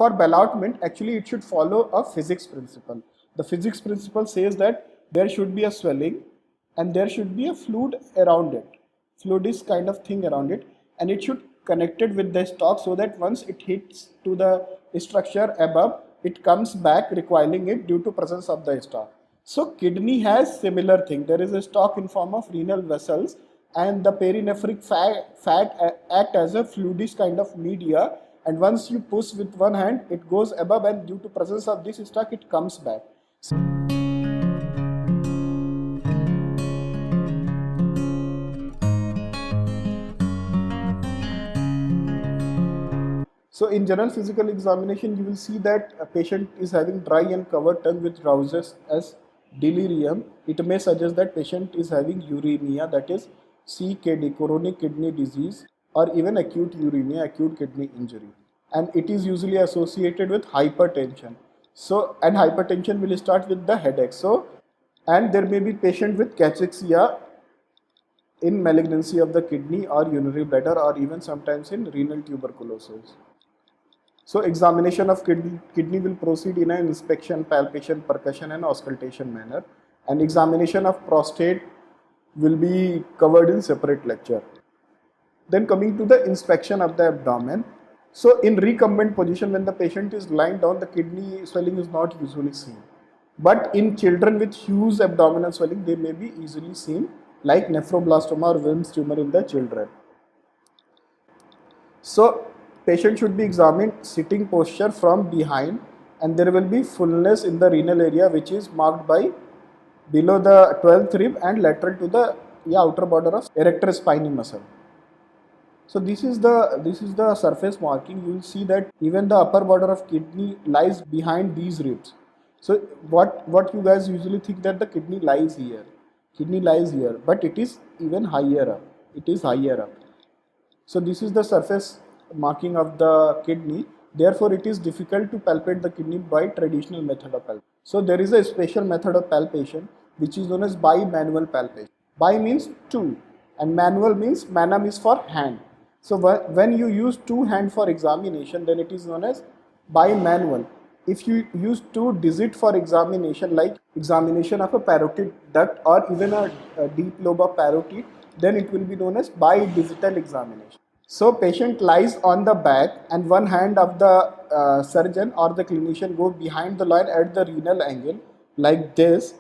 For ballotment, actually it should follow a physics principle. The physics principle says that there should be a swelling and there should be a fluid around it. Fluid is kind of thing around it, and it should connected with the stalk so that once it hits to the structure above, it comes back recoiling it due to presence of the stalk. So kidney has similar thing. There is a stalk in form of renal vessels, and the perinephric fat act as a fluidish kind of media, and once you push with one hand it goes above, and due to presence of this stalk it comes back. So in general physical examination, you will see that a patient is having dry and covered tongue with drowsiness as delirium. It may suggest that patient is having uremia, that is CKD, chronic kidney disease, or even acute uremia, acute kidney injury. And it is usually associated with hypertension. So, and hypertension will start with the headache. So, and there may be patient with cachexia in malignancy of the kidney or urinary bladder, or even sometimes in renal tuberculosis. So examination of kidney will proceed in an inspection, palpation, percussion and auscultation manner, and examination of prostate will be covered in separate lecture. Then coming to the inspection of the abdomen. So in recumbent position, when the patient is lying down, the kidney swelling is not usually seen. But in children with huge abdominal swelling, they may be easily seen, like nephroblastoma or Wilms tumor in the children. So patient should be examined sitting posture from behind, and there will be fullness in the renal area which is marked by below the 12th rib and lateral to the outer border of erector spinae muscle. So this is the surface marking. You will see that even the upper border of kidney lies behind these ribs. So what you guys usually think that the kidney lies here. Kidney lies here, but it is even higher up. It is higher up. So this is the surface marking of the kidney. Therefore, it is difficult to palpate the kidney by traditional method of palpation. So there is a special method of palpation which is known as bimanual palpation. Bi means two, and manual means manum is for hand. So when you use two hands for examination, then it is known as bimanual. If you use two digits for examination, like examination of a parotid duct or even a deep lobe of parotid, then it will be known as bidigital examination. So patient lies on the back, and one hand of the surgeon or the clinician go behind the line at the renal angle like this,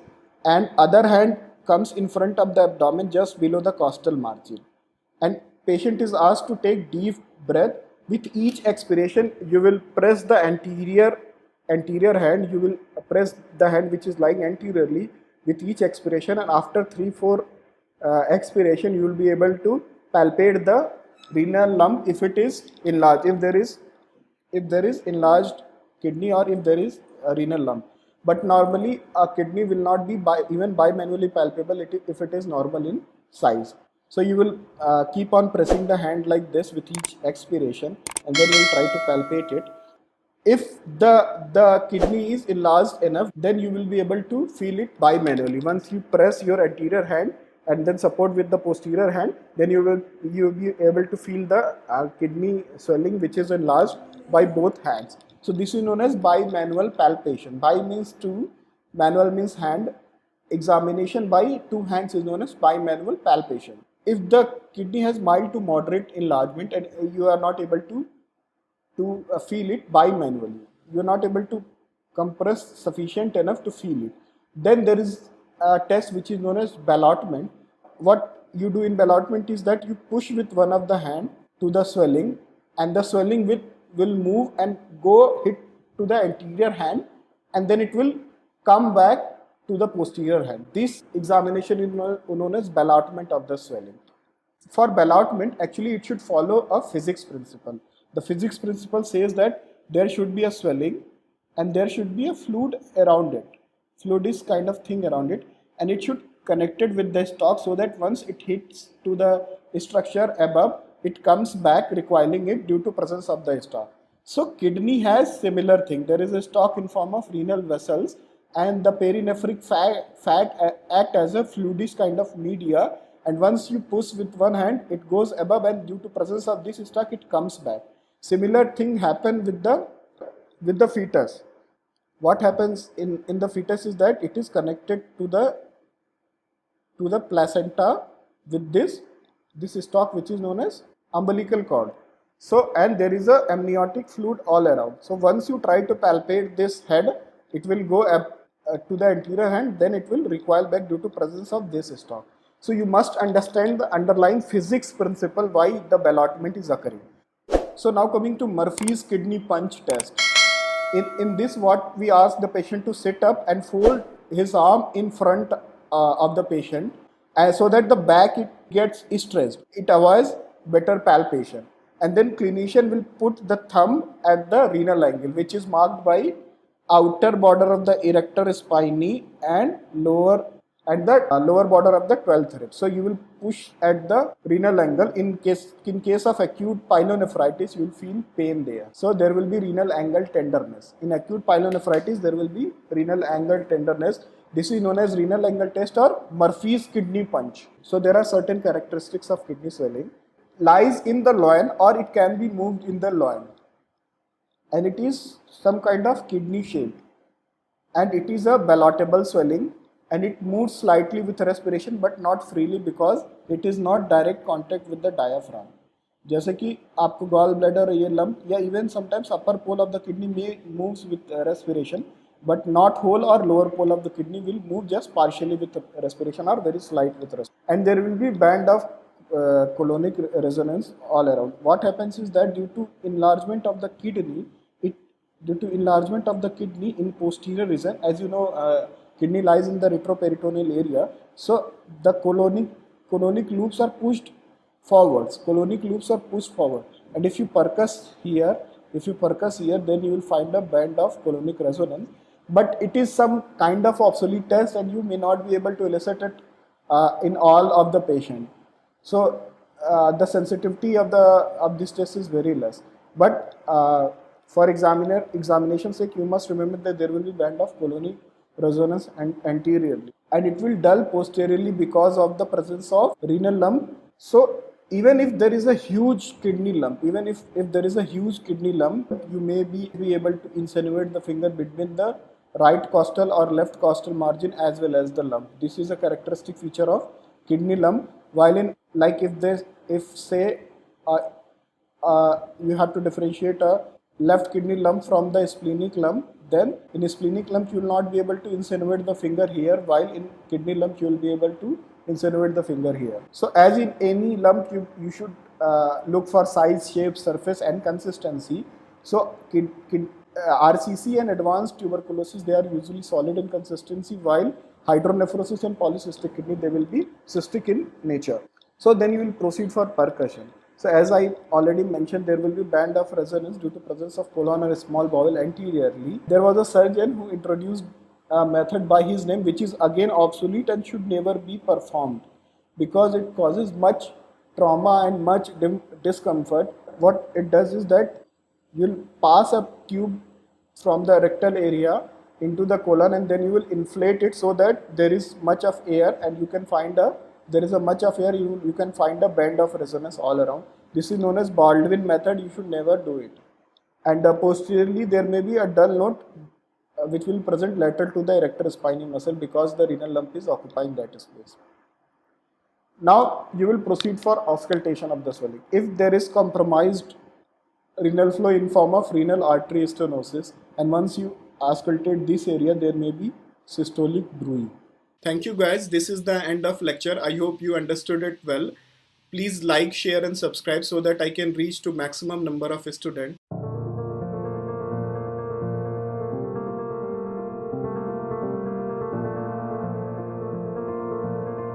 and other hand comes in front of the abdomen just below the costal margin, and patient is asked to take deep breath. With each expiration you will press the anterior hand, you will press the hand which is lying anteriorly with each expiration, and after 3-4 expiration you will be able to palpate the renal lump if it is enlarged, if there is enlarged kidney, or if there is a renal lump. But normally a kidney will not be even bimanually palpable if it is normal in size. So you will keep on pressing the hand like this with each expiration, and then you will try to palpate it. If the kidney is enlarged enough, then you will be able to feel it bimanually. Once you press your anterior hand and then support with the posterior hand, then you will be able to feel the kidney swelling which is enlarged by both hands. So this is known as bimanual palpation. Bi means two, manual means hand. Examination by two hands is known as bimanual palpation. If the kidney has mild to moderate enlargement and you are not able to feel it bimanually, you are not able to compress sufficient enough to feel it, then there is a test which is known as ballotment. What you do in ballotment is that you push with one of the hand to the swelling, and the swelling will move and go hit to the anterior hand, and then it will come back to the posterior hand. This examination is known as ballotment of the swelling. For ballotment, actually it should follow a physics principle. The physics principle says that there should be a swelling and there should be a fluid around it. Fluid is kind of thing around it, and it should connected with the stalk so that once it hits to the structure above, it comes back recoiling it due to presence of the stalk. So kidney has similar thing. There is a stalk in form of renal vessels, and the perinephric fat act as a fluidish kind of media, and once you push with one hand it goes above, and due to presence of this stalk it comes back. Similar thing happen with the with the fetus. What happens in the fetus is that it is connected to the placenta with this stalk, which is known as umbilical cord. So, and there is a amniotic fluid all around. So once you try to palpate this head, it will go up to the anterior hand, then it will recoil back due to presence of this stalk. So you must understand the underlying physics principle why the ballotment is occurring. So now coming to Murphy's kidney punch test. In this, what we ask the patient to sit up and fold his arm in front of the patient, so that the back it gets stressed. It avoids better palpation. And then clinician will put the thumb at the renal angle, which is marked by outer border of the erector spinae and lower border of the 12th rib. So you will push at the renal angle. In case of acute pyelonephritis, you will feel pain there. So there will be renal angle tenderness. In acute pyelonephritis, there will be renal angle tenderness. This is known as renal angle test or Murphy's kidney punch. So there are certain characteristics of kidney swelling. Lies in the loin, or it can be moved in the loin, and it is some kind of kidney shape, and it is a ballotable swelling, and it moves slightly with respiration but not freely because it is not direct contact with the diaphragm. जैसे कि आपको gall bladder ये lump या even sometimes upper pole of the kidney में moves with respiration, but not whole or lower pole of the kidney will move just partially with respiration or very slight with respiration. And there will be band of colonic resonance all around. What happens is that due to enlargement of the kidney, in posterior region, as you know, kidney lies in the retroperitoneal area, so the colonic loops are pushed forwards. And if you percuss here, then you will find a band of colonic resonance. But it is some kind of obsolete test, and you may not be able to elicit it in all of the patient. So the sensitivity of this test is very less. But for examination sake, you must remember that there will be band of colonic resonance and anteriorly, and it will dull posteriorly because of the presence of renal lump. So even if there is a huge kidney lump, you may be able to insinuate the finger between the right costal or left costal margin as well as the lump. This is a characteristic feature of kidney lump. While in, like if say you have to differentiate a left kidney lump from the splenic lump, then in a splenic lump you will not be able to insinuate the finger here, while in kidney lump you will be able to insinuate the finger here. So as in any lump, you should look for size, shape, surface and consistency. So RCC and advanced tuberculosis, they are usually solid in consistency, while hydronephrosis and polycystic kidney, they will be cystic in nature. So then you will proceed for percussion. So as I already mentioned, there will be band of resonance due to presence of colon or small bowel anteriorly. There was a surgeon who introduced a method by his name, which is again obsolete and should never be performed because it causes much trauma and much discomfort. What it does is that you'll pass a tube from the rectal area into the colon, and then you will inflate it so that there is much of air, and you can find you can find a band of resonance all around. This is known as Baldwin method. You should never do it. And posteriorly there may be a dull note which will present lateral to the erector spinae muscle because the renal lump is occupying that space. Now you will proceed for auscultation of the swelling. If there is compromised renal flow in form of renal artery stenosis, and once you auscultate this area, there may be systolic bruit. Thank you guys. This is the end of lecture. I hope you understood it well. Please like, share and subscribe so that I can reach to maximum number of students.